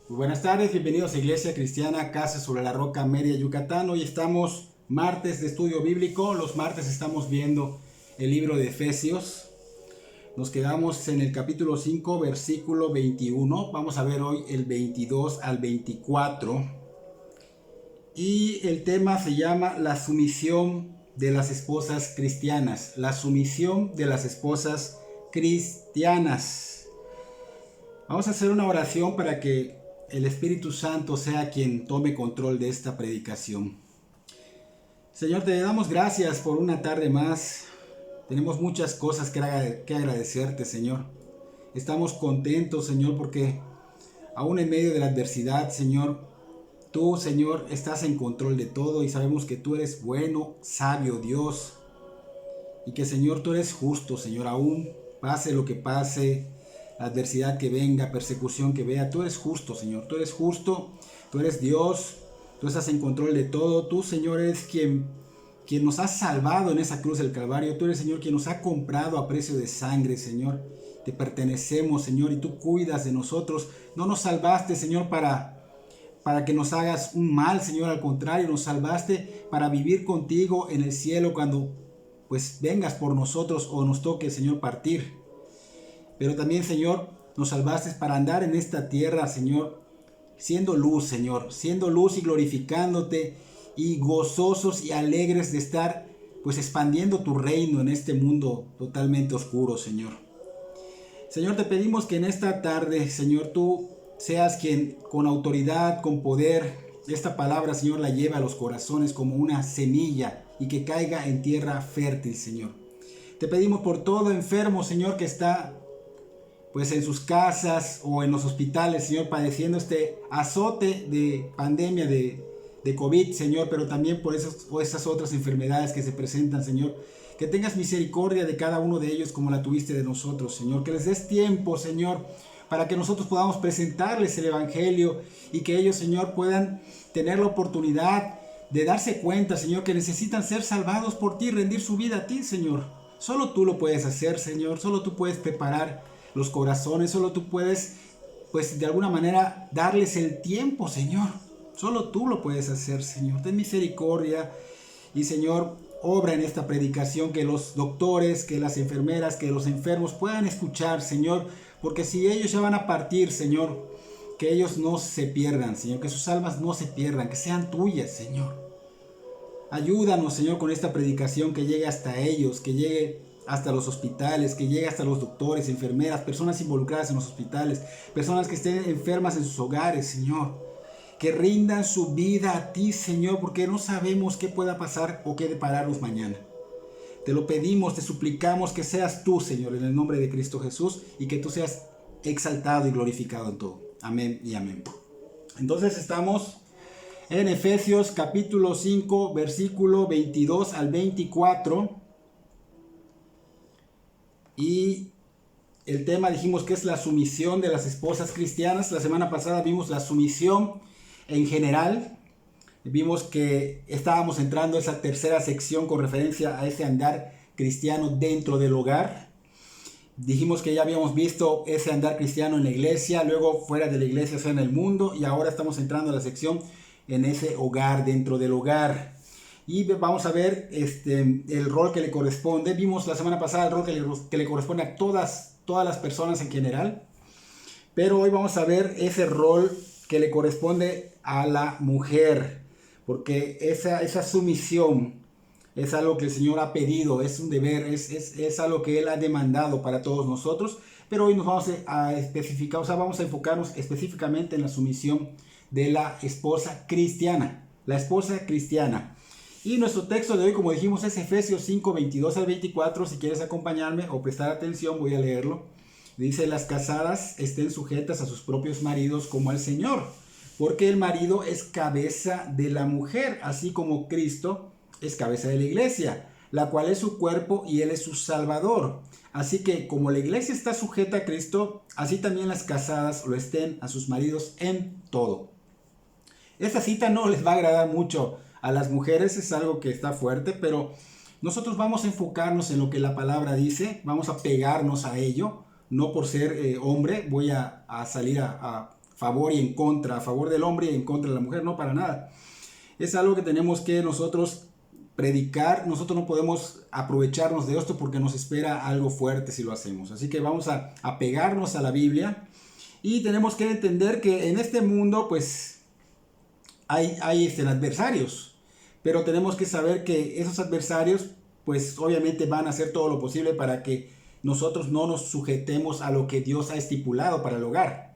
Muy buenas tardes, bienvenidos a Iglesia Cristiana Casa sobre la Roca, Mérida, Yucatán. Hoy estamos martes de estudio bíblico. Los martes estamos viendo el libro de Efesios. Nos quedamos en el capítulo 5, versículo 21. Vamos a ver hoy el 22 al 24. Y el tema se llama la sumisión de las esposas cristianas. La sumisión de las esposas cristianas. Vamos a hacer una oración para que el Espíritu Santo sea quien tome control de esta predicación. Señor, te damos gracias por una tarde más. Tenemos muchas cosas que agradecerte, Señor. Estamos contentos, Señor, porque aún en medio de la adversidad, Señor, tú, Señor, estás en control de todo y sabemos que tú eres bueno, sabio Dios. Y que, Señor, tú eres justo, Señor, aún pase lo que pase, adversidad que venga, persecución que vea, tú eres justo, Señor, tú eres justo, tú eres Dios, tú estás en control de todo, tú, Señor, eres quien nos ha salvado en esa cruz del Calvario, tú eres, Señor, quien nos ha comprado a precio de sangre, Señor, te pertenecemos, Señor, y tú cuidas de nosotros, no nos salvaste, Señor, para que nos hagas un mal, Señor, al contrario, nos salvaste para vivir contigo en el cielo cuando, pues, vengas por nosotros o nos toque, Señor, partir. Pero también, Señor, nos salvaste para andar en esta tierra, Señor, siendo luz, Señor, siendo luz y glorificándote y gozosos y alegres de estar, pues, expandiendo tu reino en este mundo totalmente oscuro, Señor. Señor, te pedimos que en esta tarde, Señor, tú seas quien con autoridad, con poder, esta palabra, Señor, la lleve a los corazones como una semilla y que caiga en tierra fértil, Señor. Te pedimos por todo enfermo, Señor, que está pues en sus casas o en los hospitales, Señor, padeciendo este azote de pandemia de COVID, Señor, pero también por esas otras enfermedades que se presentan, Señor. Que tengas misericordia de cada uno de ellos como la tuviste de nosotros, Señor. Que les des tiempo, Señor, para que nosotros podamos presentarles el Evangelio y que ellos, Señor, puedan tener la oportunidad de darse cuenta, Señor, que necesitan ser salvados por ti, rendir su vida a ti, Señor. Solo tú lo puedes hacer, Señor. Solo tú puedes preparar los corazones, solo tú puedes, pues, de alguna manera darles el tiempo, Señor. Solo tú lo puedes hacer, Señor. Ten misericordia y, Señor, obra en esta predicación, que los doctores, que las enfermeras, que los enfermos puedan escuchar, Señor, porque si ellos ya van a partir, Señor, que ellos no se pierdan, Señor, que sus almas no se pierdan, que sean tuyas, Señor. Ayúdanos, Señor, con esta predicación, que llegue hasta ellos, que llegue hasta los hospitales, que llegue hasta los doctores, enfermeras, personas involucradas en los hospitales, personas que estén enfermas en sus hogares, Señor. Que rindan su vida a ti, Señor, porque no sabemos qué pueda pasar o qué depararnos mañana. Te lo pedimos, te suplicamos que seas tú, Señor, en el nombre de Cristo Jesús, y que tú seas exaltado y glorificado en todo. Amén y amén. Entonces estamos en Efesios capítulo 5, versículo 22 al 24. Y el tema dijimos que es la sumisión de las esposas cristianas. La semana pasada vimos la sumisión en general. Vimos que estábamos entrando a esa tercera sección con referencia a ese andar cristiano dentro del hogar. Dijimos que ya habíamos visto ese andar cristiano en la iglesia, luego fuera de la iglesia, o sea, en el mundo, y ahora estamos entrando a la sección en ese hogar, dentro del hogar. Y vamos a ver el rol que le corresponde. Vimos la semana pasada el rol que le corresponde a todas las personas en general. Pero hoy vamos a ver ese rol que le corresponde a la mujer. Porque esa sumisión es algo que el Señor ha pedido, es un deber, es algo que Él ha demandado para todos nosotros. Pero hoy nos vamos a especificar, o sea, vamos a enfocarnos específicamente en la sumisión de la esposa cristiana. La esposa cristiana. Y nuestro texto de hoy, como dijimos, es Efesios 5, 22 al 24. Si quieres acompañarme o prestar atención, voy a leerlo. Dice: las casadas estén sujetas a sus propios maridos como al Señor, porque el marido es cabeza de la mujer, así como Cristo es cabeza de la iglesia, la cual es su cuerpo y Él es su Salvador. Así que como la iglesia está sujeta a Cristo, así también las casadas lo estén a sus maridos en todo. Esta cita no les va a agradar mucho a las mujeres, es algo que está fuerte, pero nosotros vamos a enfocarnos en lo que la palabra dice, vamos a pegarnos a ello. No por ser hombre voy a salir a favor y en contra, a favor del hombre y en contra de la mujer, no, para nada. Es algo que tenemos que nosotros predicar. Nosotros no podemos aprovecharnos de esto porque nos espera algo fuerte si lo hacemos. Así que vamos a pegarnos a la Biblia y tenemos que entender que en este mundo pues hay adversarios, pero tenemos que saber que esos adversarios pues obviamente van a hacer todo lo posible para que nosotros no nos sujetemos a lo que Dios ha estipulado para el hogar.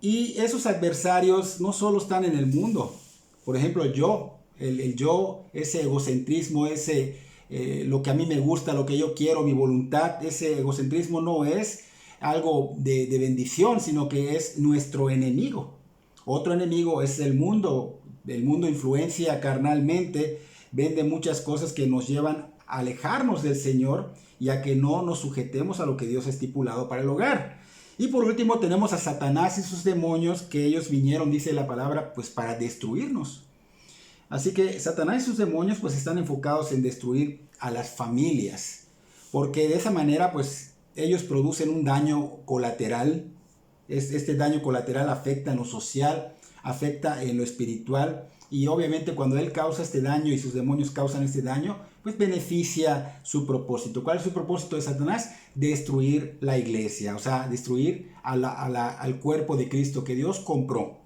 Y esos adversarios no solo están en el mundo. Por ejemplo, el yo, ese egocentrismo, lo que a mí me gusta, lo que yo quiero, mi voluntad, ese egocentrismo no es algo de bendición, sino que es nuestro enemigo. Otro enemigo es el mundo. El mundo influencia carnalmente, vende muchas cosas que nos llevan a alejarnos del Señor y a que no nos sujetemos a lo que Dios ha estipulado para el hogar. Y por último tenemos a Satanás y sus demonios, que ellos vinieron, dice la palabra, pues para destruirnos. Así que Satanás y sus demonios pues están enfocados en destruir a las familias, porque de esa manera pues ellos producen un daño colateral. Este daño colateral afecta en lo social, afecta en lo espiritual, y obviamente cuando él causa este daño y sus demonios causan este daño, pues beneficia su propósito. ¿Cuál es su propósito de Satanás? Destruir la iglesia, o sea, destruir al cuerpo de Cristo que Dios compró.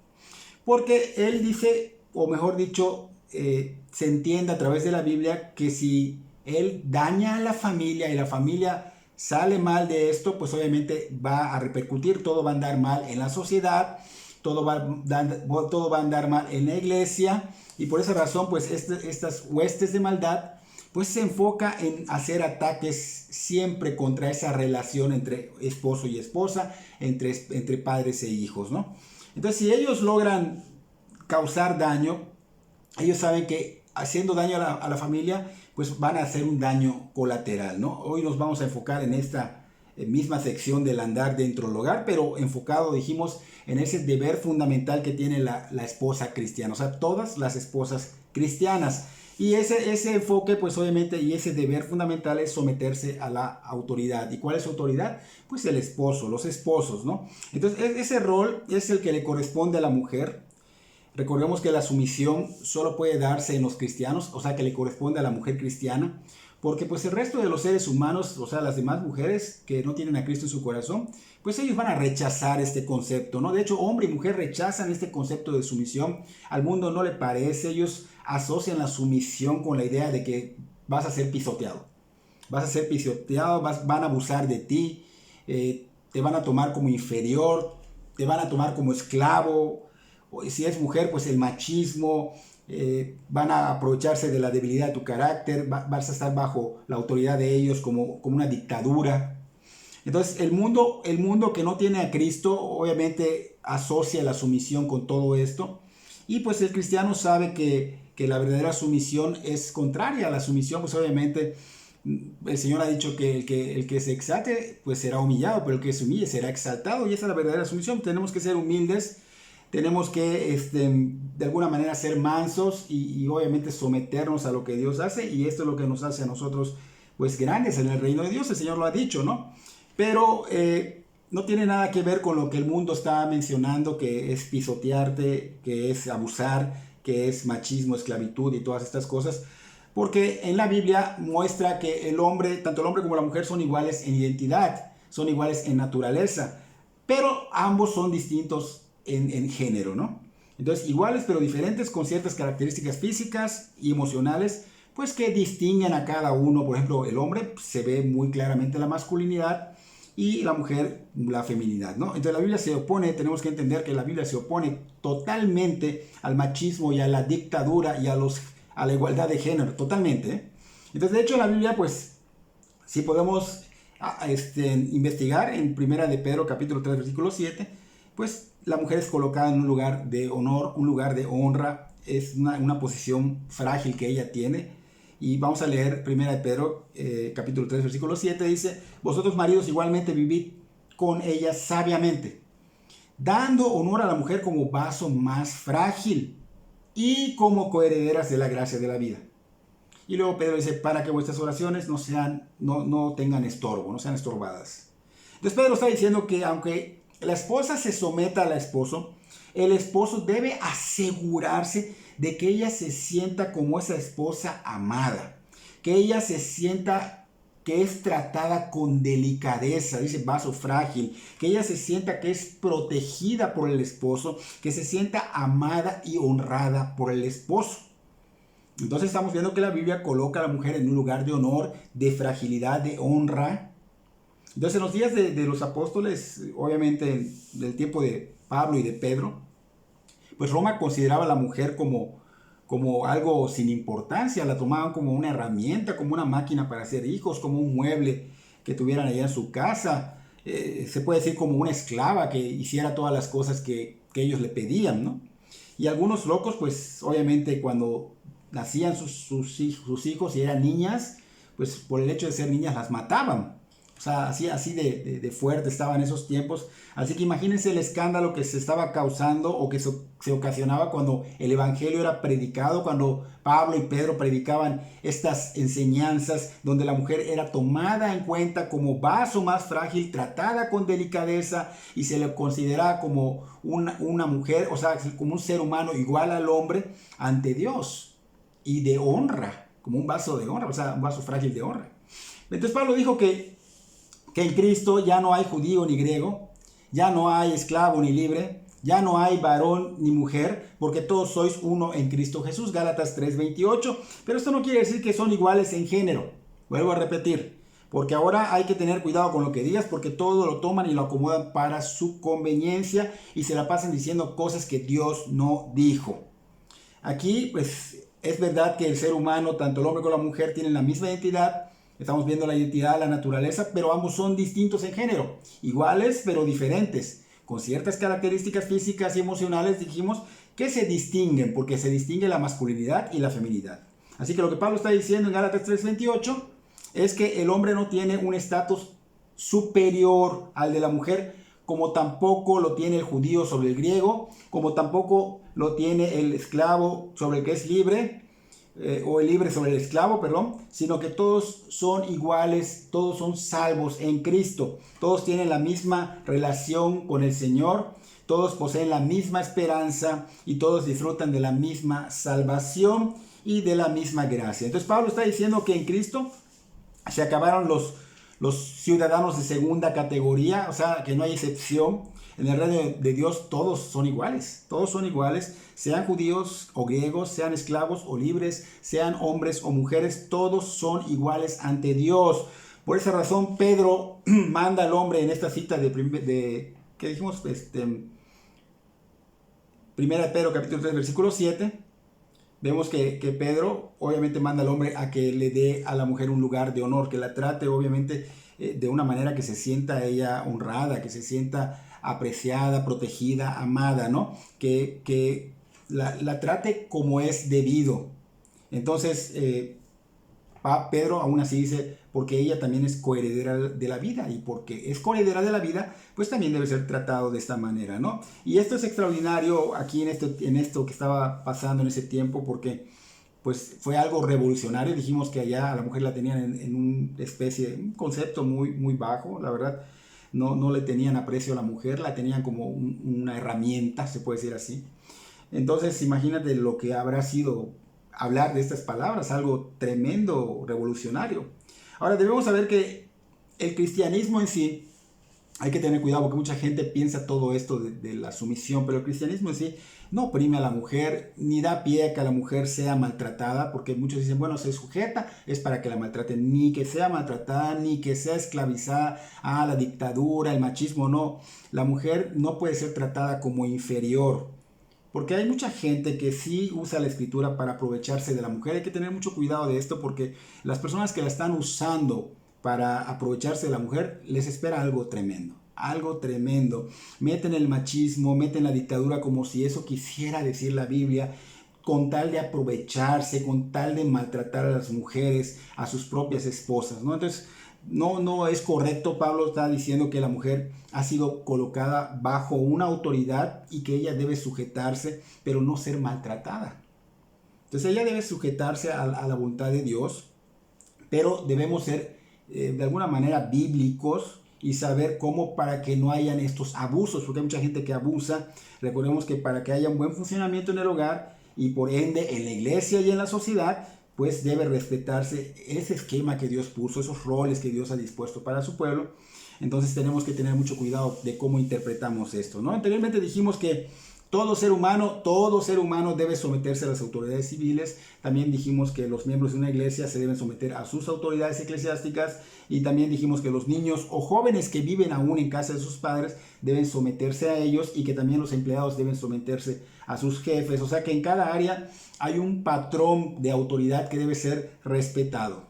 Porque él dice, o mejor dicho, se entiende a través de la Biblia que si él daña a la familia y la familia sale mal de esto, pues obviamente va a repercutir, todo va a andar mal en la sociedad, todo va a andar mal en la iglesia, y por esa razón pues estas huestes de maldad pues se enfoca en hacer ataques siempre contra esa relación entre esposo y esposa, entre padres e hijos, ¿no? Entonces si ellos logran causar daño, ellos saben que haciendo daño a la familia pues van a hacer un daño colateral, ¿no? Hoy nos vamos a enfocar en esta misma sección del andar dentro del hogar, pero enfocado, dijimos, en ese deber fundamental que tiene la esposa cristiana, o sea, todas las esposas cristianas. Y ese enfoque, pues obviamente, y ese deber fundamental es someterse a la autoridad. ¿Y cuál es su autoridad? Pues el esposo, los esposos, ¿no? Entonces, ese rol es el que le corresponde a la mujer. Recordemos que la sumisión solo puede darse en los cristianos, o sea, que le corresponde a la mujer cristiana, porque pues el resto de los seres humanos, o sea, las demás mujeres que no tienen a Cristo en su corazón, pues ellos van a rechazar este concepto, ¿no? De hecho, hombre y mujer rechazan este concepto de sumisión. Al mundo no le parece, ellos asocian la sumisión con la idea de que vas a ser pisoteado. Vas a ser pisoteado, van a abusar de ti, te van a tomar como inferior, te van a tomar como esclavo. O si es mujer, pues el machismo, van a aprovecharse de la debilidad de tu carácter, vas a estar bajo la autoridad de ellos como una dictadura. Entonces el mundo que no tiene a Cristo obviamente asocia la sumisión con todo esto, y pues el cristiano sabe que la verdadera sumisión es contraria a la sumisión. Pues obviamente el Señor ha dicho que el que se exalte pues será humillado, pero el que se humille será exaltado, y esa es la verdadera sumisión. Tenemos que ser humildes, tenemos que de alguna manera ser mansos y obviamente someternos a lo que Dios hace, y esto es lo que nos hace a nosotros pues grandes en el reino de Dios. El Señor lo ha dicho, ¿no? Pero no tiene nada que ver con lo que el mundo está mencionando, que es pisotearte, que es abusar, que es machismo, esclavitud y todas estas cosas, porque en la Biblia muestra que tanto el hombre como la mujer son iguales en identidad, son iguales en naturaleza, pero ambos son distintos en género, ¿no? Entonces, iguales pero diferentes, con ciertas características físicas y emocionales, pues que distinguen a cada uno. Por ejemplo, el hombre se ve muy claramente la masculinidad y la mujer la feminidad, ¿no? Entonces la Biblia se opone, tenemos que entender que la Biblia se opone totalmente al machismo y a la dictadura y a la igualdad de género, totalmente, ¿eh? Entonces, de hecho, la Biblia, pues, si podemos investigar en Primera de Pedro, capítulo 3, versículo 7, pues la mujer es colocada en un lugar de honor, un lugar de honra, es una posición frágil que ella tiene. Y vamos a leer 1 de Pedro, capítulo 3, versículo 7, dice: vosotros maridos igualmente vivid con ella sabiamente, dando honor a la mujer como vaso más frágil y como coherederas de la gracia de la vida. Y luego Pedro dice: para que vuestras oraciones no tengan estorbo, no sean estorbadas. Entonces Pedro está diciendo que aunque la esposa se someta al esposo, el esposo debe asegurarse de que ella se sienta como esa esposa amada, que ella se sienta que es tratada con delicadeza, dice vaso frágil, que ella se sienta que es protegida por el esposo, que se sienta amada y honrada por el esposo. Entonces estamos viendo que la Biblia coloca a la mujer en un lugar de honor, de fragilidad, de honra. Entonces en los días de los apóstoles, obviamente del tiempo de Pablo y de Pedro, pues Roma consideraba a la mujer como algo sin importancia, la tomaban como una herramienta, como una máquina para hacer hijos, como un mueble que tuvieran allá en su casa. Se puede decir como una esclava que hiciera todas las cosas que ellos le pedían, ¿no? Y algunos locos, pues obviamente cuando nacían sus hijos y eran niñas, pues por el hecho de ser niñas las mataban. O sea, así de fuerte estaba en esos tiempos. Así que imagínense el escándalo que se estaba causando o que se ocasionaba cuando el evangelio era predicado, cuando Pablo y Pedro predicaban estas enseñanzas donde la mujer era tomada en cuenta como vaso más frágil, tratada con delicadeza y se le consideraba como una mujer, o sea, como un ser humano igual al hombre ante Dios y de honra, como un vaso de honra, o sea, un vaso frágil de honra. Entonces Pablo dijo que en Cristo ya no hay judío ni griego, ya no hay esclavo ni libre, ya no hay varón ni mujer, porque todos sois uno en Cristo Jesús, Gálatas 3:28. Pero esto no quiere decir que son iguales en género. Vuelvo a repetir, porque ahora hay que tener cuidado con lo que digas, porque todo lo toman y lo acomodan para su conveniencia y se la pasan diciendo cosas que Dios no dijo. Aquí, pues, es verdad que el ser humano, tanto el hombre como la mujer, tienen la misma identidad. Estamos viendo la identidad de la naturaleza, pero ambos son distintos en género, iguales pero diferentes, con ciertas características físicas y emocionales, dijimos, que se distinguen, porque se distingue la masculinidad y la feminidad. Así que lo que Pablo está diciendo en Gálatas 3:28 es que el hombre no tiene un estatus superior al de la mujer, como tampoco lo tiene el judío sobre el griego, como tampoco lo tiene el esclavo sobre el que es libre, o el libre sobre el esclavo, perdón, sino que todos son iguales, todos son salvos en Cristo, todos tienen la misma relación con el Señor, todos poseen la misma esperanza y todos disfrutan de la misma salvación y de la misma gracia. Entonces Pablo está diciendo que en Cristo se acabaron los ciudadanos de segunda categoría, o sea, que no hay excepción. En el reino de Dios todos son iguales, sean judíos o griegos, sean esclavos o libres, sean hombres o mujeres, todos son iguales ante Dios. Por esa razón Pedro manda al hombre en esta cita ¿qué dijimos? Primera de Pedro capítulo 3 versículo 7. Vemos que Pedro obviamente manda al hombre a que le dé a la mujer un lugar de honor, que la trate obviamente de una manera que se sienta ella honrada, que se sienta apreciada, protegida, amada, ¿no? Que la trate como es debido. Entonces, Pedro aún así dice, porque ella también es coheredera de la vida, y porque es coheredera de la vida, pues también debe ser tratado de esta manera, ¿no? Y esto es extraordinario aquí en esto que estaba pasando en ese tiempo, porque pues fue algo revolucionario. Dijimos que allá a la mujer la tenían en una especie, un concepto muy bajo, la verdad. No le tenían aprecio a la mujer, la tenían como una herramienta, se puede decir así. Entonces imagínate lo que habrá sido hablar de estas palabras, algo tremendo, revolucionario. Ahora debemos saber que el cristianismo en sí, hay que tener cuidado porque mucha gente piensa todo esto de la sumisión, pero el cristianismo en sí no oprime a la mujer, ni da pie a que la mujer sea maltratada, porque muchos dicen, bueno, se sujeta, es para que la maltraten, ni que sea maltratada, ni que sea esclavizada a la dictadura, el machismo, no. La mujer no puede ser tratada como inferior, porque hay mucha gente que sí usa la escritura para aprovecharse de la mujer. Hay que tener mucho cuidado de esto, porque las personas que la están usando para aprovecharse de la mujer, les espera algo tremendo. Algo tremendo. Meten el machismo, meten la dictadura como si eso quisiera decir la Biblia, con tal de aprovecharse, con tal de maltratar a las mujeres, a sus propias esposas, ¿no? Entonces, no es correcto. Pablo está diciendo que la mujer ha sido colocada bajo una autoridad y que ella debe sujetarse, pero no ser maltratada. Entonces ella debe sujetarse a la voluntad de Dios, pero debemos ser de alguna manera bíblicos y saber cómo para que no hayan estos abusos, porque hay mucha gente que abusa. Recordemos que para que haya un buen funcionamiento en el hogar y por ende en la iglesia y en la sociedad, pues debe respetarse ese esquema que Dios puso, esos roles que Dios ha dispuesto para su pueblo. Entonces tenemos que tener mucho cuidado de cómo interpretamos esto, ¿no? Anteriormente dijimos que todo ser humano debe someterse a las autoridades civiles. También dijimos que los miembros de una iglesia se deben someter a sus autoridades eclesiásticas. Y también dijimos que los niños o jóvenes que viven aún en casa de sus padres deben someterse a ellos, y que también los empleados deben someterse a sus jefes. O sea que en cada área hay un patrón de autoridad que debe ser respetado.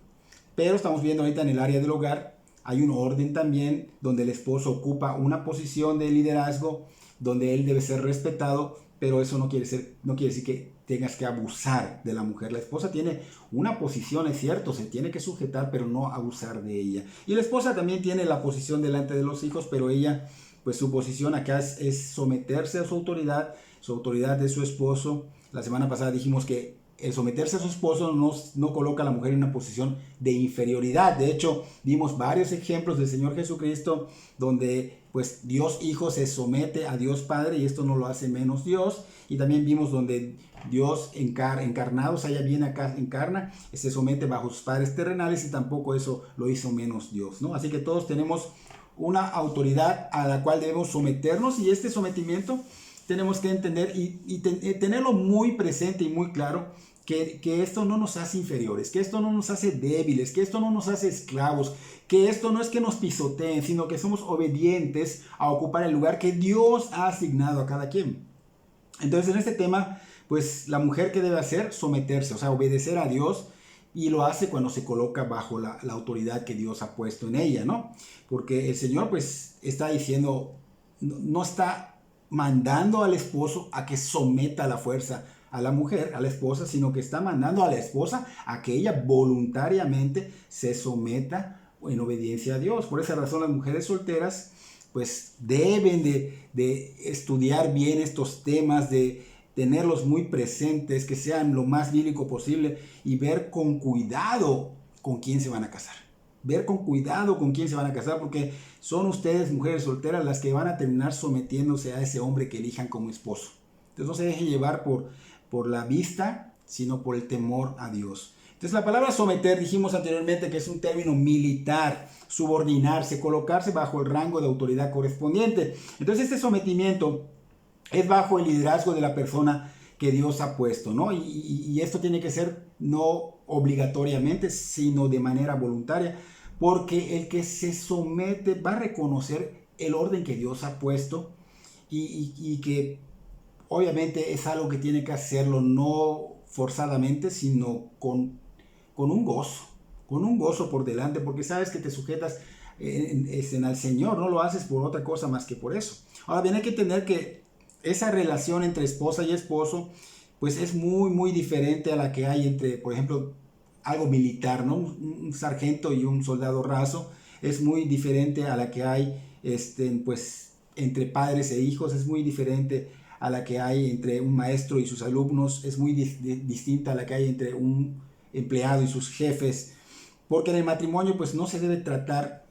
Pero estamos viendo ahorita en el área del hogar, hay un orden también donde el esposo ocupa una posición de liderazgo, donde él debe ser respetado, pero eso no quiere decir que tengas que abusar de la mujer. La esposa tiene una posición, es cierto, se tiene que sujetar, pero no abusar de ella. Y la esposa también tiene la posición delante de los hijos, pero ella, pues su posición acá es someterse a su autoridad de su esposo. La semana pasada dijimos que el someterse a su esposo no coloca a la mujer en una posición de inferioridad. De hecho, dimos varios ejemplos del Señor Jesucristo donde pues Dios Hijo se somete a Dios Padre, y esto no lo hace menos Dios. Y también vimos donde Dios encarnado, o sea, ya viene acá, encarna, se somete bajo sus padres terrenales, y tampoco eso lo hizo menos Dios, ¿no? Así que todos tenemos una autoridad a la cual debemos someternos, y este sometimiento tenemos que entender y tenerlo muy presente y muy claro, que esto no nos hace inferiores, que esto no nos hace débiles, que esto no nos hace esclavos, que esto no es que nos pisoteen, sino que somos obedientes a ocupar el lugar que Dios ha asignado a cada quien. Entonces en este tema, pues la mujer, ¿qué debe hacer? Someterse, o sea, obedecer a Dios, y lo hace cuando se coloca bajo la autoridad que Dios ha puesto en ella, ¿no? Porque el Señor pues está diciendo, no está mandando al esposo a que someta a la fuerza a la mujer, a la esposa, sino que está mandando a la esposa a que ella voluntariamente se someta en obediencia a Dios. Por esa razón las mujeres solteras pues deben de estudiar bien estos temas, de tenerlos muy presentes, que sean lo más bíblico posible, y ver con cuidado con quién se van a casar. Ver con cuidado con quién se van a casar, porque son ustedes, mujeres solteras, las que van a terminar sometiéndose a ese hombre que elijan como esposo. Entonces no se dejen llevar por la vista, sino por el temor a Dios. Entonces la palabra someter, dijimos anteriormente que es un término militar, subordinarse, colocarse bajo el rango de autoridad correspondiente. Entonces este sometimiento es bajo el liderazgo de la persona que Dios ha puesto, ¿no? Y esto tiene que ser no obligatoriamente, sino de manera voluntaria, porque el que se somete va a reconocer el orden que Dios ha puesto, y que obviamente es algo que tiene que hacerlo no forzadamente, sino con un gozo por delante, porque sabes que te sujetas al Señor, no lo haces por otra cosa más que por eso. Ahora bien, hay que entender que esa relación entre esposa y esposo pues es muy diferente a la que hay entre, por ejemplo, algo militar, ¿no? Un sargento y un soldado raso. Es muy diferente a la que hay pues entre padres e hijos, es muy diferente a la que hay entre un maestro y sus alumnos, es muy distinta a la que hay entre un empleado y sus jefes, porque en el matrimonio pues no se debe tratar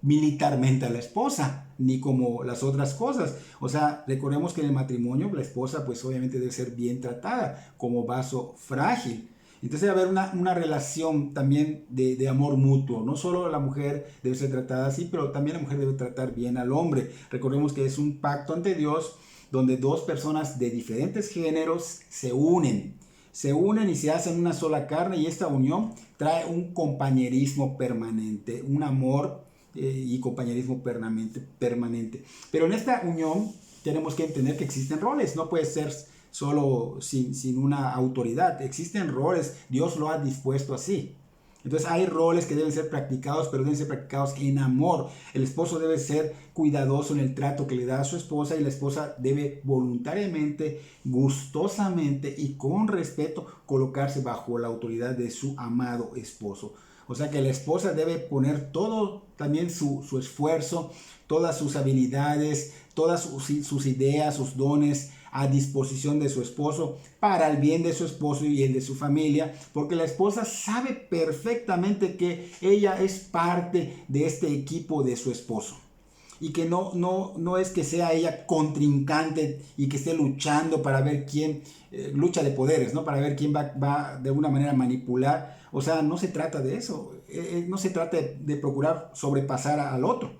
militarmente a la esposa, ni como las otras cosas. O sea, recordemos que en el matrimonio la esposa pues obviamente debe ser bien tratada como vaso frágil. Entonces debe haber una relación también de amor mutuo. No solo la mujer debe ser tratada así, pero también la mujer debe tratar bien al hombre. Recordemos que es un pacto ante Dios donde dos personas de diferentes géneros se unen y se hacen una sola carne, y esta unión trae un compañerismo permanente, un amor y compañerismo permanente. Pero en esta unión tenemos que entender que existen roles, no puede ser solo sin una autoridad, existen roles, Dios lo ha dispuesto así. Entonces hay roles que deben ser practicados, pero deben ser practicados en amor. El esposo debe ser cuidadoso en el trato que le da a su esposa, y la esposa debe voluntariamente, gustosamente y con respeto colocarse bajo la autoridad de su amado esposo. O sea que la esposa debe poner todo, también su esfuerzo, todas sus habilidades, todas sus ideas, sus dones a disposición de su esposo para el bien de su esposo y el de su familia, porque la esposa sabe perfectamente que ella es parte de este equipo de su esposo. Y que no es que sea ella contrincante y que esté luchando para ver quién, lucha de poderes, ¿no? Para ver quién va de alguna manera a manipular. O sea, no se trata de eso. No se trata de procurar sobrepasar al otro.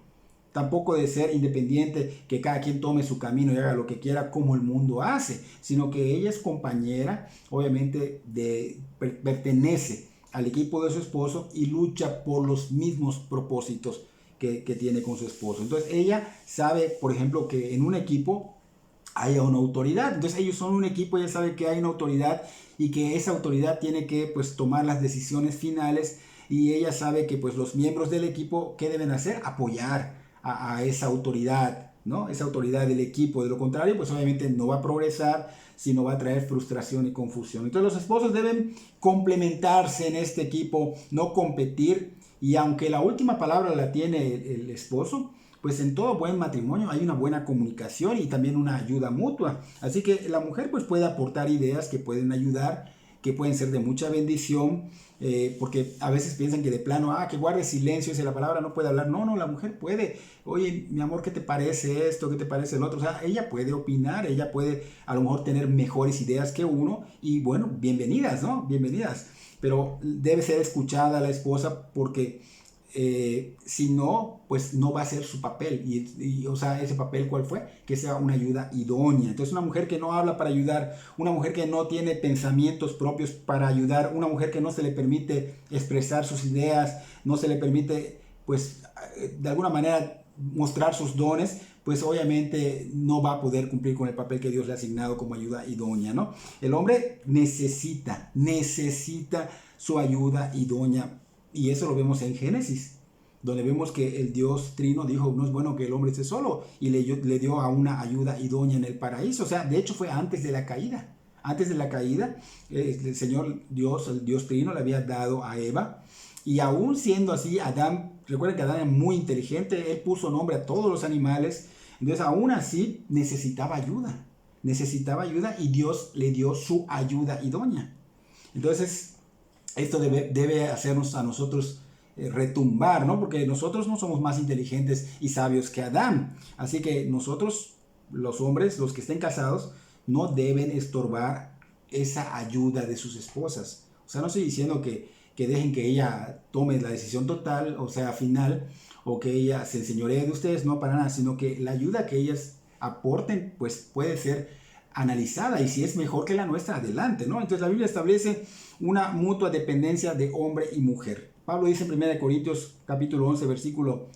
Tampoco de ser independiente, que cada quien tome su camino y haga lo que quiera como el mundo hace. Sino que ella es compañera, obviamente, pertenece al equipo de su esposo y lucha por los mismos propósitos que tiene con su esposo. Entonces ella sabe, por ejemplo, que en un equipo haya una autoridad. Entonces ellos son un equipo, ella sabe que hay una autoridad y que esa autoridad tiene que pues tomar las decisiones finales, y ella sabe que pues los miembros del equipo, ¿qué deben hacer? Apoyar a esa autoridad, ¿no? Esa autoridad del equipo. De lo contrario, pues obviamente no va a progresar, sino va a traer frustración y confusión. Entonces los esposos deben complementarse en este equipo, no competir. Y aunque la última palabra la tiene el esposo, pues en todo buen matrimonio hay una buena comunicación y también una ayuda mutua. Así que la mujer pues puede aportar ideas que pueden ayudar, que pueden ser de mucha bendición, porque a veces piensan que de plano, que guarde silencio, si la palabra no puede hablar. No, la mujer puede. Oye, mi amor, ¿qué te parece esto? ¿Qué te parece el otro? O sea, ella puede opinar, ella puede a lo mejor tener mejores ideas que uno, y bueno, bienvenidas, ¿no? Bienvenidas. Pero debe ser escuchada la esposa, porque si no, pues no va a ser su papel. O sea, ese papel, ¿cuál fue? Que sea una ayuda idónea. Entonces, una mujer que no habla para ayudar, una mujer que no tiene pensamientos propios para ayudar, una mujer que no se le permite expresar sus ideas, no se le permite, pues, de alguna manera mostrar sus dones, pues obviamente no va a poder cumplir con el papel que Dios le ha asignado como ayuda idónea, ¿no? El hombre necesita su ayuda idónea, y eso lo vemos en Génesis, donde vemos que el Dios Trino dijo, no es bueno que el hombre esté solo, y le dio a una ayuda idónea en el paraíso. O sea, de hecho fue antes de la caída. Antes de la caída, el Señor Dios, el Dios Trino, le había dado a Eva, y aún siendo así, Adán, recuerden que Adán era muy inteligente, él puso nombre a todos los animales. Entonces, aún así, necesitaba ayuda, y Dios le dio su ayuda idónea. Entonces, esto debe hacernos a nosotros retumbar, ¿no? Porque nosotros no somos más inteligentes y sabios que Adán. Así que nosotros, los hombres, los que estén casados, no deben estorbar esa ayuda de sus esposas. O sea, no estoy diciendo que dejen que ella tome la decisión total, o sea, final, o que ella se enseñoree de ustedes, no, para nada, sino que la ayuda que ellas aporten, pues puede ser analizada, y si es mejor que la nuestra, adelante, ¿no? Entonces la Biblia establece una mutua dependencia de hombre y mujer. Pablo dice en 1 Corintios capítulo 11, versículo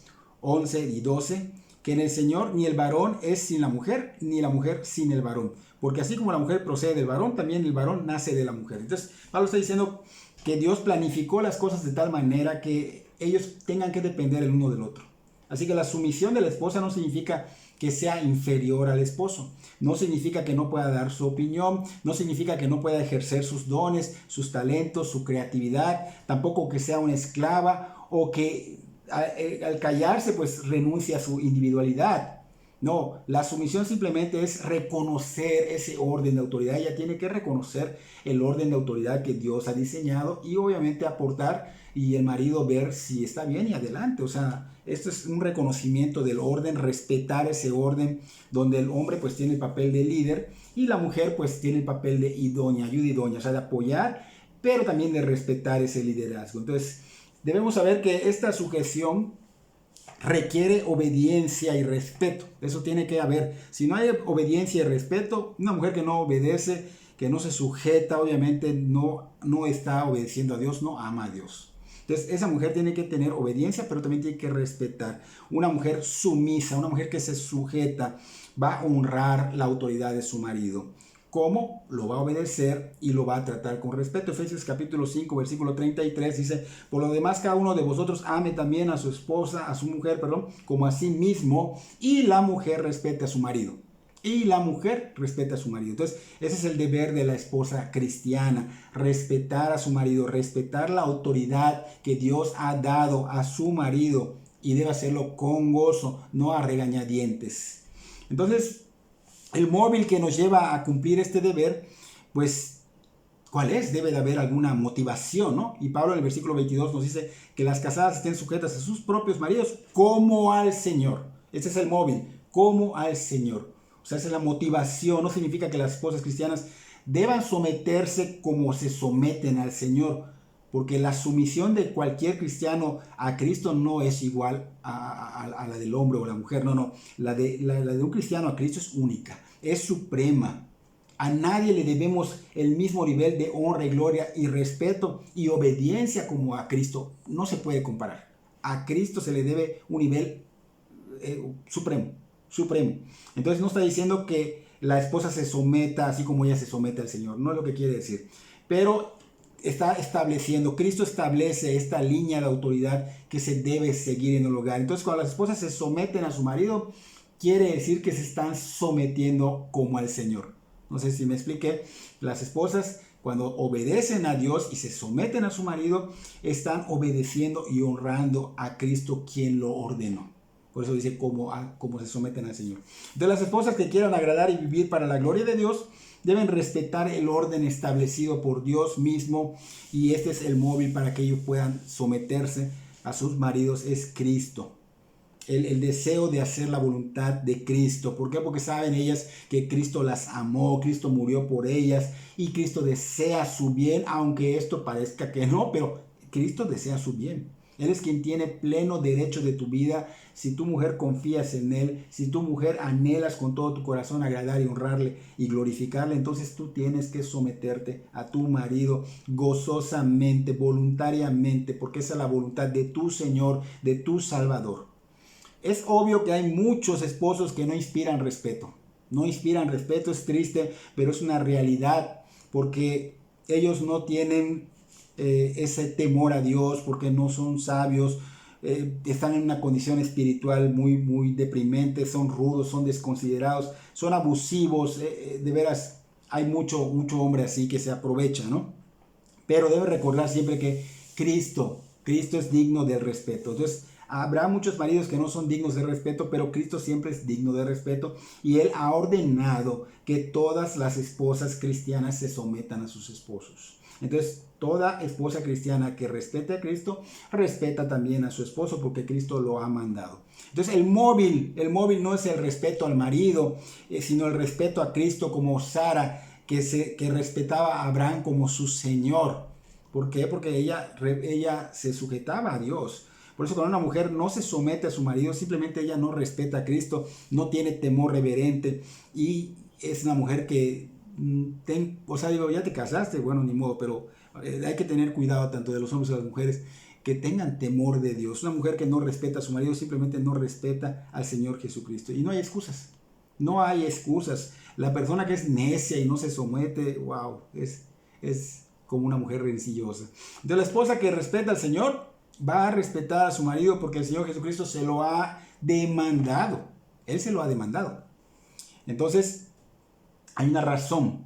11 y 12, que en el Señor ni el varón es sin la mujer, ni la mujer sin el varón. Porque así como la mujer procede del varón, también el varón nace de la mujer. Entonces Pablo está diciendo que Dios planificó las cosas de tal manera que ellos tengan que depender el uno del otro. Así que la sumisión de la esposa no significa que sea inferior al esposo. No significa que no pueda dar su opinión, no significa que no pueda ejercer sus dones, sus talentos, su creatividad, tampoco que sea una esclava o que al callarse pues renuncie a su individualidad. No, la sumisión simplemente es reconocer ese orden de autoridad. Ella tiene que reconocer el orden de autoridad que Dios ha diseñado y obviamente aportar, y el marido ver si está bien y adelante. O sea, esto es un reconocimiento del orden, respetar ese orden, donde el hombre pues tiene el papel de líder y la mujer pues tiene el papel de idónea, ayuda idónea, o sea, de apoyar, pero también de respetar ese liderazgo. Entonces, debemos saber que esta sujeción requiere obediencia y respeto. Eso tiene que haber. Si no hay obediencia y respeto, una mujer que no obedece, que no se sujeta, obviamente no está obedeciendo a Dios, no ama a Dios. Entonces esa mujer tiene que tener obediencia, pero también tiene que respetar. Una mujer sumisa, una mujer que se sujeta, va a honrar la autoridad de su marido. ¿Cómo? Lo va a obedecer y lo va a tratar con respeto. Efesios capítulo 5, versículo 33 dice, por lo demás cada uno de vosotros ame también a su esposa, a su mujer, como a sí mismo, y la mujer respete a su marido. Y la mujer respeta a su marido. Entonces, ese es el deber de la esposa cristiana, respetar a su marido, respetar la autoridad que Dios ha dado a su marido, y debe hacerlo con gozo, no a regañadientes. Entonces, el móvil que nos lleva a cumplir este deber, pues, ¿cuál es? Debe de haber alguna motivación, ¿no? Y Pablo en el versículo 22 nos dice que las casadas estén sujetas a sus propios maridos como al Señor. Ese es el móvil, como al Señor. O sea, esa es la motivación. No significa que las esposas cristianas deban someterse como se someten al Señor, porque la sumisión de cualquier cristiano a Cristo no es igual a la del hombre o la mujer. No. La de un cristiano a Cristo es única, es suprema. A nadie le debemos el mismo nivel de honra y gloria y respeto y obediencia como a Cristo. No se puede comparar. A Cristo se le debe un nivel supremo. Entonces no está diciendo que la esposa se someta así como ella se somete al Señor. No es lo que quiere decir. Pero está estableciendo, Cristo establece esta línea de autoridad que se debe seguir en el hogar. Entonces cuando las esposas se someten a su marido, quiere decir que se están sometiendo como al Señor. No sé si me expliqué. Las esposas, cuando obedecen a Dios y se someten a su marido, están obedeciendo y honrando a Cristo, quien lo ordenó. Por eso dice como se someten al Señor. De las esposas que quieran agradar y vivir para la gloria de Dios, deben respetar el orden establecido por Dios mismo. Y este es el móvil para que ellos puedan someterse a sus maridos, es Cristo. El deseo de hacer la voluntad de Cristo. ¿Por qué? Porque saben ellas que Cristo las amó, Cristo murió por ellas y Cristo desea su bien, aunque esto parezca que no, pero Cristo desea su bien. Él es quien tiene pleno derecho de tu vida. Si tu mujer confías en Él, si tu mujer anhelas con todo tu corazón agradar y honrarle y glorificarle, entonces tú tienes que someterte a tu marido gozosamente, voluntariamente, porque esa es la voluntad de tu Señor, de tu Salvador. Es obvio que hay muchos esposos que no inspiran respeto. No inspiran respeto, es triste, pero es una realidad, porque ellos no tienen ese temor a Dios, porque no son sabios, están en una condición espiritual muy deprimente, son rudos, son desconsiderados, son abusivos, de veras hay mucho hombre así que se aprovecha, ¿no? Pero debe recordar siempre que Cristo es digno del respeto. Entonces, habrá muchos maridos que no son dignos de respeto, pero Cristo siempre es digno de respeto y Él ha ordenado que todas las esposas cristianas se sometan a sus esposos. Entonces, toda esposa cristiana que respete a Cristo, respeta también a su esposo porque Cristo lo ha mandado. Entonces, el móvil no es el respeto al marido, sino el respeto a Cristo, como Sara, que respetaba a Abraham como su Señor. ¿Por qué? Porque ella se sujetaba a Dios. Por eso cuando una mujer no se somete a su marido, simplemente ella no respeta a Cristo, no tiene temor reverente y es una mujer que, ya te casaste, bueno, ni modo, pero hay que tener cuidado tanto de los hombres y las mujeres que tengan temor de Dios. Una mujer que no respeta a su marido simplemente no respeta al Señor Jesucristo. Y no hay excusas, no hay excusas. La persona que es necia y no se somete, wow, es como una mujer rencillosa. De la esposa que respeta al Señor, va a respetar a su marido porque el Señor Jesucristo se lo ha demandado. Él se lo ha demandado. Entonces, hay una razón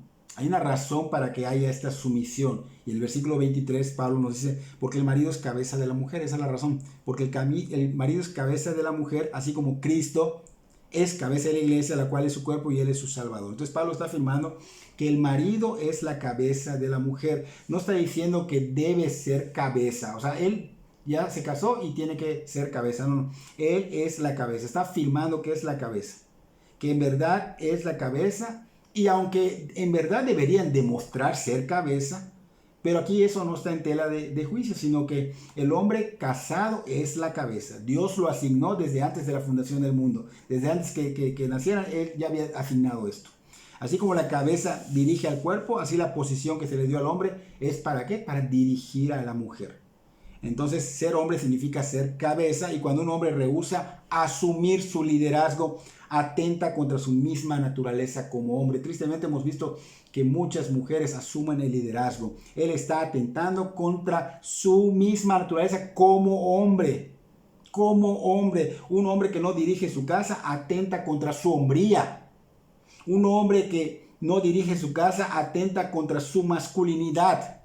para que haya esta sumisión. Y el versículo 23, Pablo nos dice, porque el marido es cabeza de la mujer. Esa es la razón. Porque el marido es cabeza de la mujer, así como Cristo es cabeza de la iglesia, la cual es su cuerpo y Él es su Salvador. Entonces Pablo está afirmando que el marido es la cabeza de la mujer. No está diciendo que debe ser cabeza. O sea, él ya se casó y tiene que ser cabeza. No. Él es la cabeza. Está afirmando que es la cabeza. Que en verdad es la cabeza. Y aunque en verdad deberían demostrar ser cabeza, pero aquí eso no está en tela de juicio, sino que el hombre casado es la cabeza. Dios lo asignó desde antes de la fundación del mundo. Desde antes que nacieran, Él ya había asignado esto. Así como la cabeza dirige al cuerpo, así la posición que se le dio al hombre es ¿para qué? Para dirigir a la mujer. Entonces, ser hombre significa ser cabeza, y cuando un hombre rehúsa asumir su liderazgo, atenta contra su misma naturaleza como hombre. Tristemente hemos visto que muchas mujeres asumen el liderazgo. Él está atentando contra su misma naturaleza como hombre. Como hombre. Un hombre que no dirige su casa atenta contra su hombría. Un hombre que no dirige su casa atenta contra su masculinidad.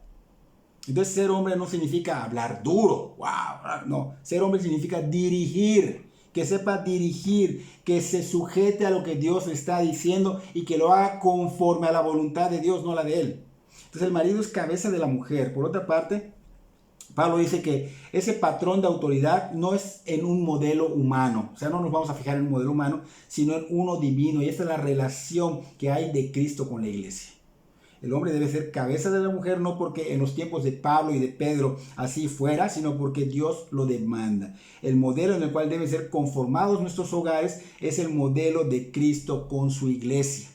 Entonces ser hombre no significa hablar duro, wow, no, ser hombre significa dirigir. que sepa dirigir, que se sujete a lo que Dios le está diciendo y que lo haga conforme a la voluntad de Dios, no la de él. Entonces el marido es cabeza de la mujer. Por otra parte, Pablo dice que ese patrón de autoridad no es en un modelo humano, o sea, no nos vamos a fijar en un modelo humano, sino en uno divino, y esta es la relación que hay de Cristo con la iglesia. El hombre debe ser cabeza de la mujer, no porque en los tiempos de Pablo y de Pedro así fuera, sino porque Dios lo demanda. El modelo en el cual deben ser conformados nuestros hogares es el modelo de Cristo con su iglesia,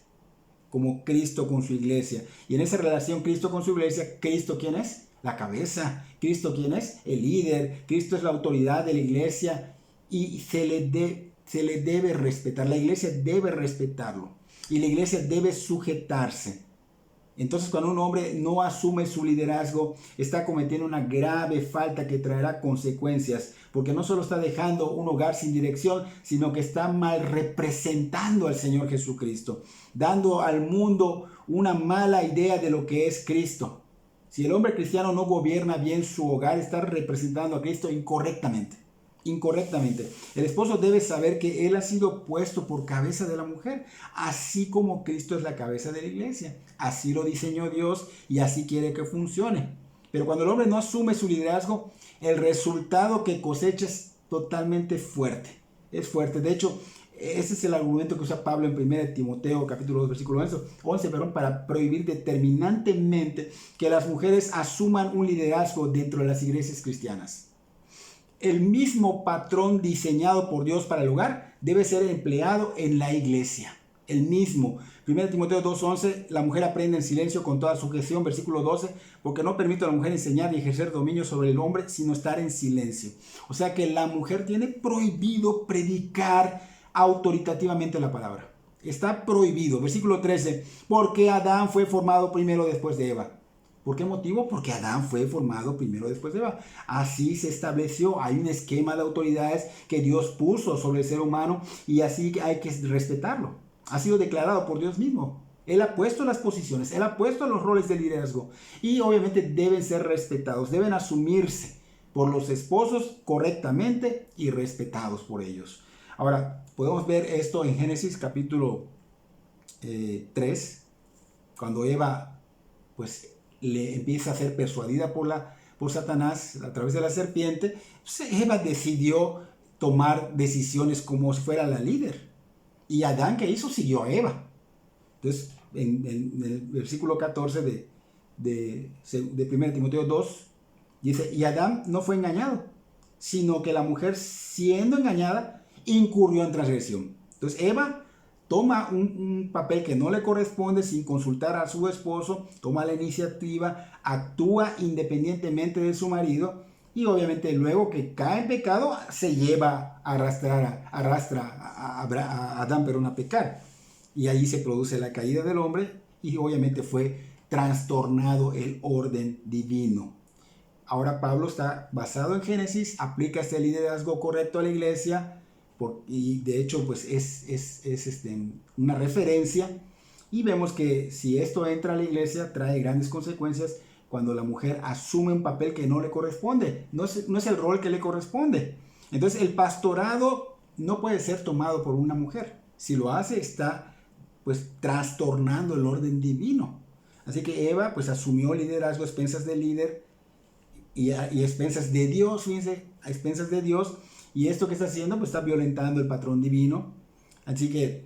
como Cristo con su iglesia. Y en esa relación Cristo con su iglesia, ¿Cristo quién es? La cabeza. ¿Cristo quién es? El líder. Cristo es la autoridad de la iglesia y se le debe respetar. La iglesia debe respetarlo y la iglesia debe sujetarse. Entonces, cuando un hombre no asume su liderazgo, está cometiendo una grave falta que traerá consecuencias, porque no solo está dejando un hogar sin dirección, sino que está mal representando al Señor Jesucristo, dando al mundo una mala idea de lo que es Cristo. Si el hombre cristiano no gobierna bien su hogar, está representando a Cristo incorrectamente. El esposo debe saber que él ha sido puesto por cabeza de la mujer, así como Cristo es la cabeza de la iglesia. Así lo diseñó Dios y así quiere que funcione. Pero cuando el hombre no asume su liderazgo, el resultado que cosecha es totalmente fuerte. Es fuerte. De hecho, ese es el argumento que usa Pablo en 1 Timoteo capítulo 2 versículo 11, para prohibir determinantemente que las mujeres asuman un liderazgo dentro de las iglesias cristianas. El mismo patrón diseñado por Dios para el hogar debe ser empleado en la iglesia. El mismo. 1 Timoteo 2:11, la mujer aprende en silencio con toda sujeción, versículo 12, porque no permite a la mujer enseñar y ejercer dominio sobre el hombre, sino estar en silencio. O sea que la mujer tiene prohibido predicar autoritativamente la palabra. Está prohibido. Versículo 13, porque Adán fue formado primero después de Eva. ¿Por qué motivo? Porque Adán fue formado primero después de Eva. Así se estableció. Hay un esquema de autoridades que Dios puso sobre el ser humano y así hay que respetarlo. Ha sido declarado por Dios mismo. Él ha puesto las posiciones, Él ha puesto los roles de liderazgo y obviamente deben ser respetados, deben asumirse por los esposos correctamente y respetados por ellos. Ahora, podemos ver esto en Génesis capítulo 3, cuando Eva pues le empieza a ser persuadida por Satanás a través de la serpiente. Entonces Eva decidió tomar decisiones como si fuera la líder. Y Adán, ¿qué hizo? Siguió a Eva. Entonces, en el versículo 14 de 1 Timoteo 2, dice, y Adán no fue engañado, sino que la mujer, siendo engañada, incurrió en transgresión. Entonces, Eva toma un papel que no le corresponde sin consultar a su esposo, toma la iniciativa, actúa independientemente de su marido y obviamente luego que cae en pecado se lleva a arrastra a Adán a pecar. Y ahí se produce la caída del hombre y obviamente fue trastornado el orden divino. Ahora Pablo está basado en Génesis, aplica este liderazgo correcto a la iglesia, y de hecho pues es una referencia, y vemos que si esto entra a la iglesia trae grandes consecuencias cuando la mujer asume un papel que no le corresponde, no es el rol que le corresponde. Entonces el pastorado no puede ser tomado por una mujer. Si lo hace está pues trastornando el orden divino. Así que Eva pues asumió liderazgo a expensas del líder y a expensas de Dios, fíjense, a expensas de Dios. Y esto que está haciendo, pues está violentando el patrón divino. Así que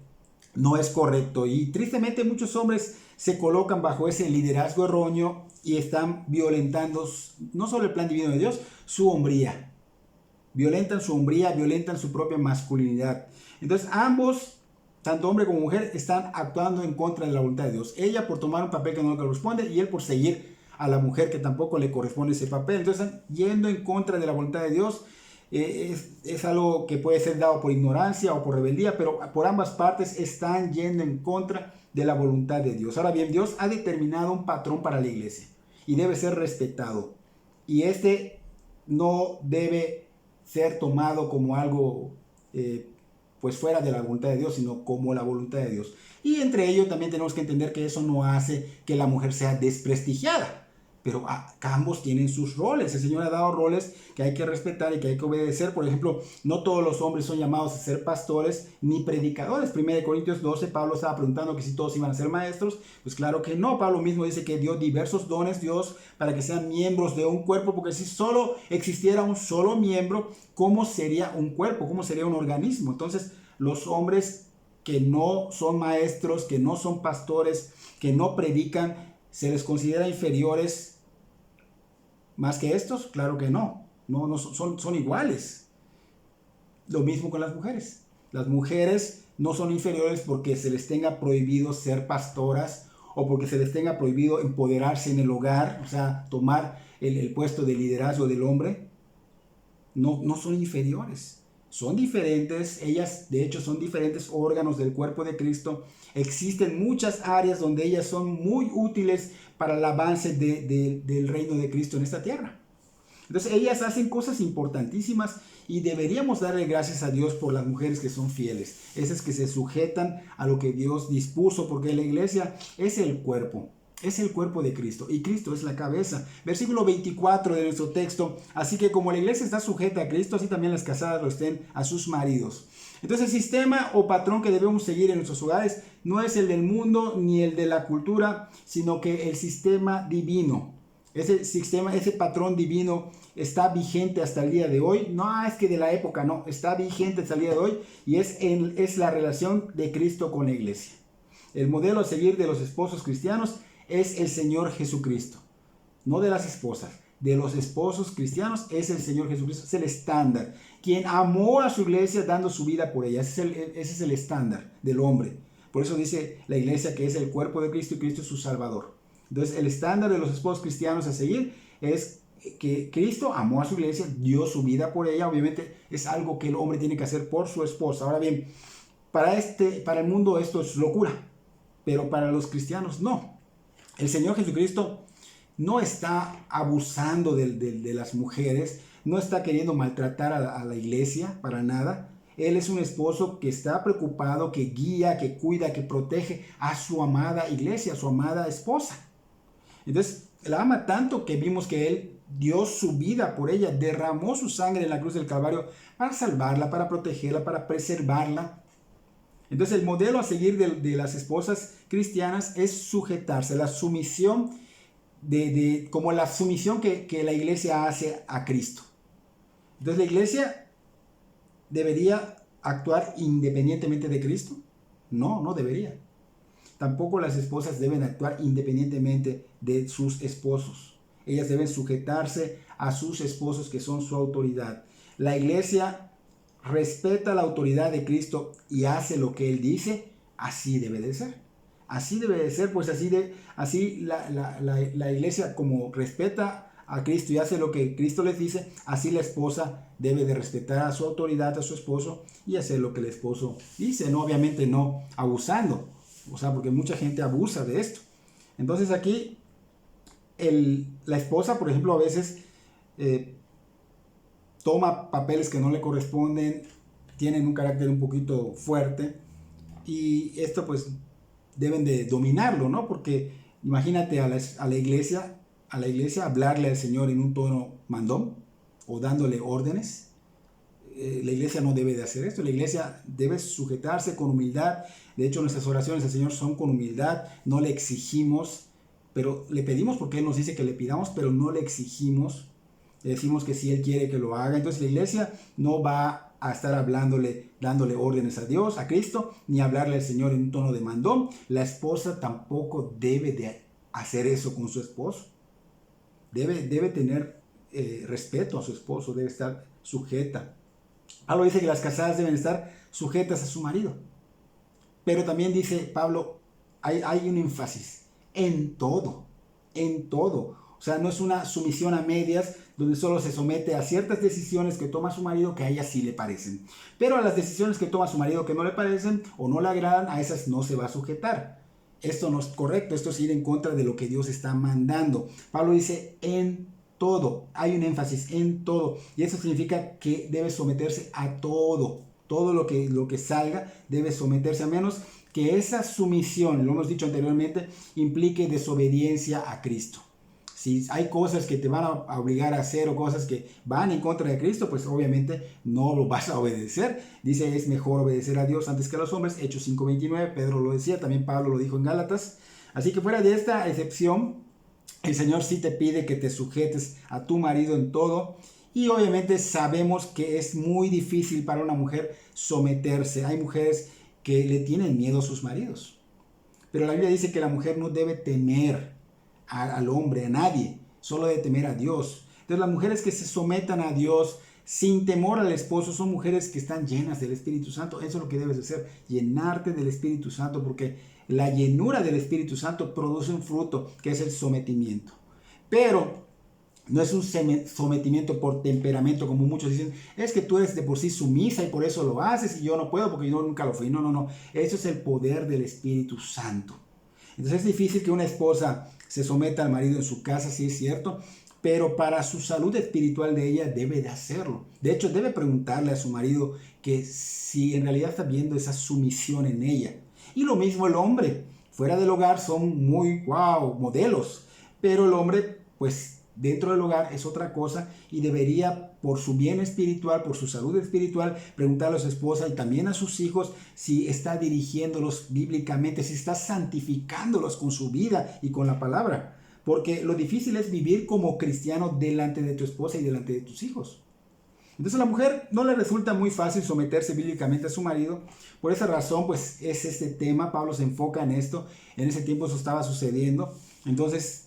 no es correcto. Y tristemente muchos hombres se colocan bajo ese liderazgo erróneo y están violentando no solo el plan divino de Dios, su hombría. Violentan su hombría, violentan su propia masculinidad. Entonces ambos, tanto hombre como mujer, están actuando en contra de la voluntad de Dios. Ella por tomar un papel que no le corresponde y él por seguir a la mujer que tampoco le corresponde ese papel. Entonces están yendo en contra de la voluntad de Dios. Es algo que puede ser dado por ignorancia o por rebeldía, pero por ambas partes están yendo en contra de la voluntad de Dios. Ahora bien, Dios ha determinado un patrón para la iglesia y debe ser respetado. Y este no debe ser tomado como algo pues fuera de la voluntad de Dios, sino como la voluntad de Dios. Y entre ello también tenemos que entender que eso no hace que la mujer sea desprestigiada. pero ambos tienen sus roles. El Señor ha dado roles que hay que respetar y que hay que obedecer. Por ejemplo, no todos los hombres son llamados a ser pastores ni predicadores. 1 Corintios 12, Pablo estaba preguntando que si todos iban a ser maestros. Pues claro que no. Pablo mismo dice que dio diversos dones Dios para que sean miembros de un cuerpo, porque si solo existiera un solo miembro, ¿cómo sería un cuerpo? ¿Cómo sería un organismo? Entonces, los hombres que no son maestros, que no son pastores, que no predican, ¿se les considera inferiores más que estos? Claro que no. No son iguales. Lo mismo con las mujeres. Las mujeres no son inferiores porque se les tenga prohibido ser pastoras o porque se les tenga prohibido empoderarse en el hogar, o sea, tomar el puesto de liderazgo del hombre. No son inferiores. Son diferentes, ellas de hecho son diferentes órganos del cuerpo de Cristo. Existen muchas áreas donde ellas son muy útiles para el avance del reino de Cristo en esta tierra. Entonces ellas hacen cosas importantísimas y deberíamos darle gracias a Dios por las mujeres que son fieles, esas que se sujetan a lo que Dios dispuso, porque la iglesia es el cuerpo. Es el cuerpo de Cristo y Cristo es la cabeza. Versículo 24 de nuestro texto. Así que como la iglesia está sujeta a Cristo, así también las casadas lo estén a sus maridos. Entonces el sistema o patrón que debemos seguir en nuestros hogares no es el del mundo ni el de la cultura, sino que el sistema divino. Ese sistema, ese patrón divino está vigente hasta el día de hoy. No es que de la época, no. Está vigente hasta el día de hoy y es la relación de Cristo con la iglesia. El modelo a seguir de los esposos cristianos es el Señor Jesucristo, no de las esposas, de los esposos cristianos es el Señor Jesucristo, es el estándar, quien amó a su iglesia dando su vida por ella, ese es el estándar del hombre. Por eso dice la iglesia que es el cuerpo de Cristo y Cristo es su Salvador. Entonces el estándar de los esposos cristianos a seguir es que Cristo amó a su iglesia, dio su vida por ella. Obviamente es algo que el hombre tiene que hacer por su esposa. Ahora bien, para el mundo esto es locura, pero para los cristianos no. El Señor Jesucristo no está abusando de las mujeres, no está queriendo maltratar a la iglesia para nada. Él es un esposo que está preocupado, que guía, que cuida, que protege a su amada iglesia, a su amada esposa. Entonces, la ama tanto que vimos que Él dio su vida por ella, derramó su sangre en la cruz del Calvario para salvarla, para protegerla, para preservarla. Entonces el modelo a seguir de las esposas cristianas es sujetarse, la sumisión como la sumisión que la iglesia hace a Cristo. Entonces la iglesia debería actuar independientemente de Cristo. No debería. Tampoco las esposas deben actuar independientemente de sus esposos. Ellas deben sujetarse a sus esposos que son su autoridad. La iglesia respeta la autoridad de Cristo y hace lo que Él dice, así debe de ser. Así debe de ser, pues así la iglesia como respeta a Cristo y hace lo que Cristo les dice, así la esposa debe de respetar a su autoridad, a su esposo y hacer lo que el esposo dice, no, obviamente no abusando, o sea, porque mucha gente abusa de esto. Entonces aquí la esposa, por ejemplo, a veces toma papeles que no le corresponden, tienen un carácter un poquito fuerte y esto pues deben de dominarlo, ¿no? Porque imagínate a la iglesia hablarle al Señor en un tono mandón o dándole órdenes. La iglesia no debe de hacer esto, la iglesia debe sujetarse con humildad. De hecho, nuestras oraciones al Señor son con humildad, no le exigimos, pero le pedimos porque Él nos dice que le pidamos, pero no le exigimos. Le decimos que si Él quiere que lo haga. Entonces la iglesia no va a estar dándole órdenes a Dios, a Cristo, ni hablarle al Señor en un tono de mandón. La esposa tampoco debe de hacer eso con su esposo. Debe tener respeto a su esposo, debe estar sujeta. Pablo dice que las casadas deben estar sujetas a su marido. Pero también dice Pablo, hay un énfasis en todo. O sea, no es una sumisión a medias donde solo se somete a ciertas decisiones que toma su marido que a ella sí le parecen. Pero a las decisiones que toma su marido que no le parecen o no le agradan, a esas no se va a sujetar. Esto no es correcto, esto es ir en contra de lo que Dios está mandando. Pablo dice en todo, hay un énfasis en todo. Y eso significa que debe someterse a todo. Todo lo que salga debe someterse, a menos que esa sumisión, lo hemos dicho anteriormente, implique desobediencia a Cristo. Si hay cosas que te van a obligar a hacer o cosas que van en contra de Cristo, pues obviamente no lo vas a obedecer. Dice, es mejor obedecer a Dios antes que a los hombres. Hechos 5:29, Pedro lo decía, también Pablo lo dijo en Gálatas. Así que fuera de esta excepción, el Señor sí te pide que te sujetes a tu marido en todo. Y obviamente sabemos que es muy difícil para una mujer someterse. Hay mujeres que le tienen miedo a sus maridos. Pero la Biblia dice que la mujer no debe temer al hombre, a nadie, solo debe temer a Dios. Entonces las mujeres que se sometan a Dios sin temor al esposo son mujeres que están llenas del Espíritu Santo. Eso es lo que debes hacer, llenarte del Espíritu Santo, porque la llenura del Espíritu Santo produce un fruto que es el sometimiento. Pero no es un sometimiento por temperamento, como muchos dicen, es que tú eres de por sí sumisa y por eso lo haces y yo no puedo porque yo nunca lo fui. No. Eso es el poder del Espíritu Santo. Entonces es difícil que una esposa se someta al marido en su casa, sí es cierto, pero para su salud espiritual de ella debe de hacerlo. De hecho, debe preguntarle a su marido que si en realidad está viendo esa sumisión en ella. Y lo mismo el hombre. Fuera del hogar son muy, modelos, pero el hombre, pues, dentro del hogar es otra cosa y debería, por su bien espiritual, por su salud espiritual, preguntarle a su esposa y también a sus hijos si está dirigiéndolos bíblicamente, si está santificándolos con su vida y con la palabra. Porque lo difícil es vivir como cristiano delante de tu esposa y delante de tus hijos. Entonces a la mujer no le resulta muy fácil someterse bíblicamente a su marido. Por esa razón, pues es este tema. Pablo se enfoca en esto. En ese tiempo eso estaba sucediendo. Entonces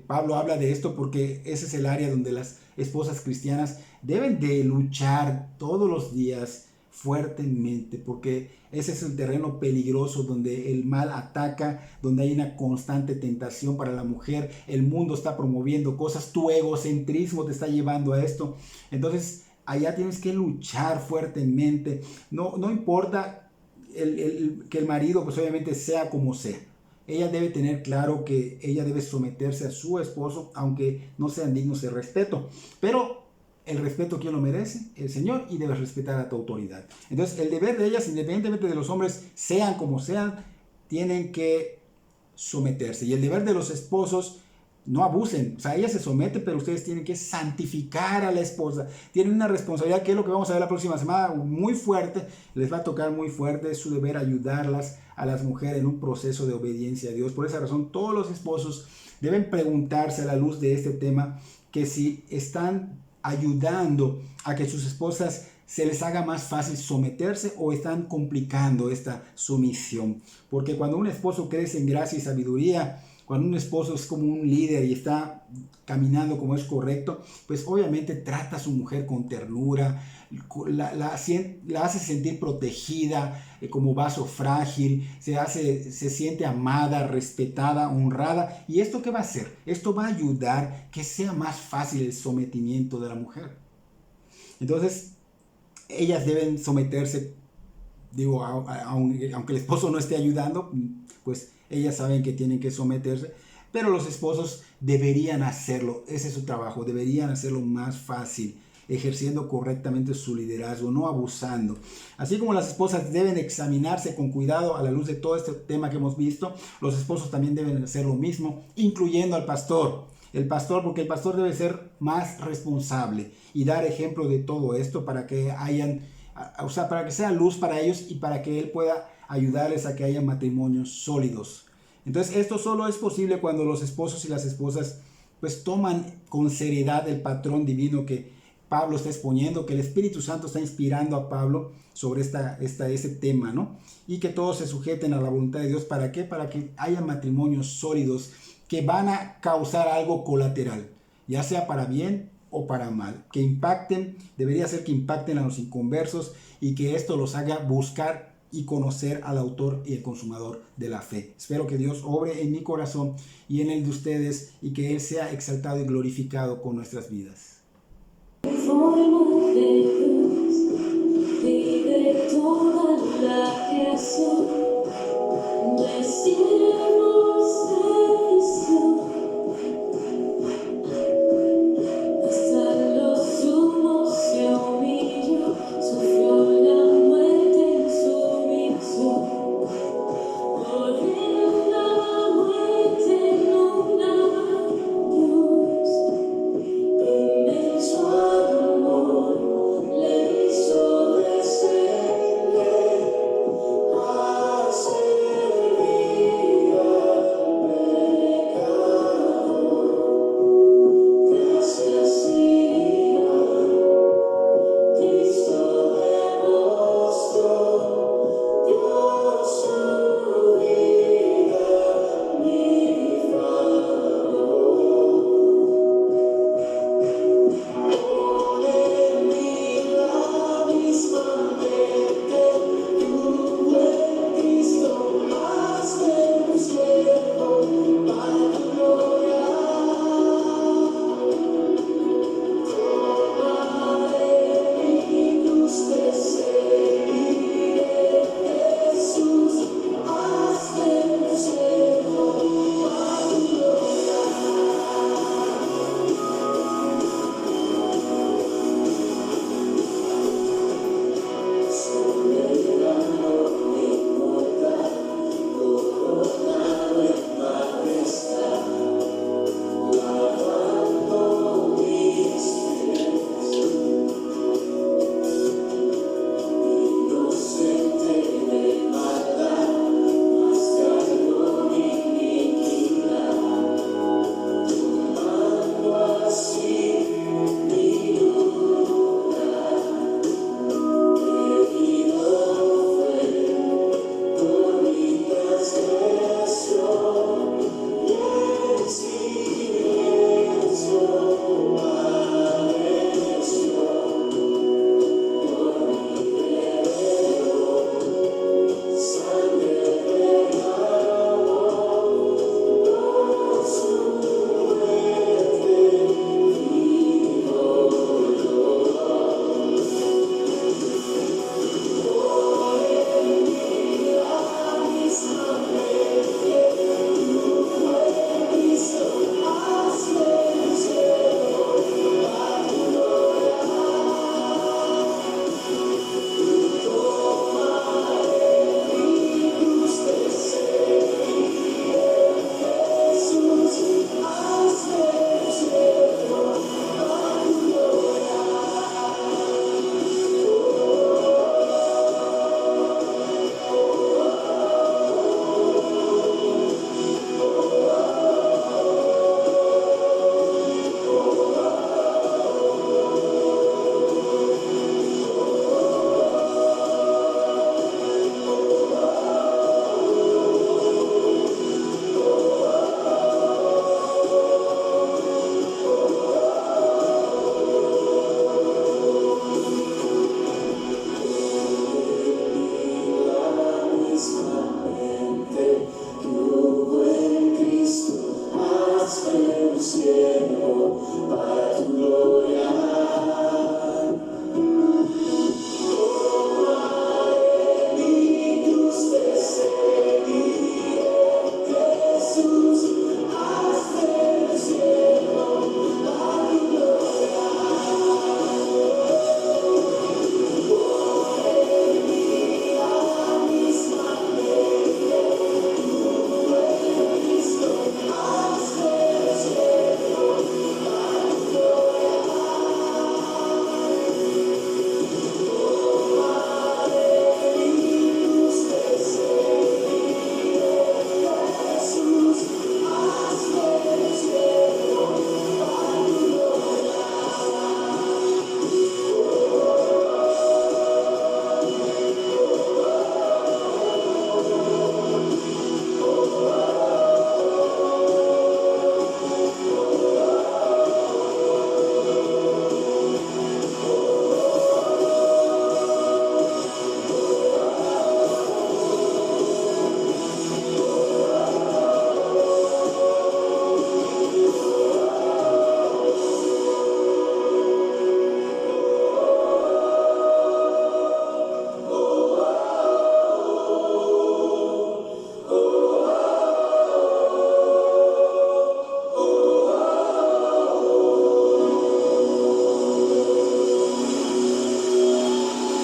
Pablo habla de esto porque ese es el área donde las esposas cristianas deben de luchar todos los días fuertemente, porque ese es el terreno peligroso donde el mal ataca, donde hay una constante tentación para la mujer. El mundo está promoviendo cosas, tu egocentrismo te está llevando a esto. Entonces allá tienes que luchar fuertemente. No importa que el marido pues obviamente sea como sea. Ella debe tener claro que ella debe someterse a su esposo, aunque no sean dignos de respeto. Pero el respeto, ¿quién lo merece? El Señor, y debes respetar a tu autoridad. Entonces, el deber de ellas, independientemente de los hombres, sean como sean, tienen que someterse. Y el deber de los esposos, no abusen. O sea, ella se somete, pero ustedes tienen que santificar a la esposa. Tienen una responsabilidad, que es lo que vamos a ver la próxima semana, muy fuerte. Les va a tocar muy fuerte. Es su deber ayudarlas a las mujeres en un proceso de obediencia a Dios. Por esa razón, todos los esposos deben preguntarse a la luz de este tema que si están ayudando a que sus esposas se les haga más fácil someterse o están complicando esta sumisión. Porque cuando un esposo crece en gracia y sabiduría, cuando un esposo es como un líder y está caminando como es correcto, pues obviamente trata a su mujer con ternura, la hace sentir protegida, como vaso frágil, se siente amada, respetada, honrada. ¿Y esto qué va a hacer? Esto va a ayudar que sea más fácil el sometimiento de la mujer. Entonces, ellas deben someterse, digo, aunque el esposo no esté ayudando, pues ellas saben que tienen que someterse, pero los esposos deberían hacerlo. Ese es su trabajo, deberían hacerlo más fácil, ejerciendo correctamente su liderazgo, no abusando. Así como las esposas deben examinarse con cuidado a la luz de todo este tema que hemos visto, los esposos también deben hacer lo mismo, incluyendo al pastor. El pastor, porque el pastor debe ser más responsable y dar ejemplo de todo esto para que para que sea luz para ellos y para que él pueda ayudarles a que haya matrimonios sólidos. Entonces esto solo es posible cuando los esposos y las esposas pues toman con seriedad el patrón divino que Pablo está exponiendo, que el Espíritu Santo está inspirando a Pablo sobre ese tema, ¿no? Y que todos se sujeten a la voluntad de Dios. ¿Para qué? Para que haya matrimonios sólidos que van a causar algo colateral, ya sea para bien o para mal, que impacten, debería ser que impacten a los inconversos y que esto los haga buscar y conocer al autor y el consumador de la fe. Espero que Dios obre en mi corazón y en el de ustedes y que Él sea exaltado y glorificado con nuestras vidas. Vive toda la creación, decimos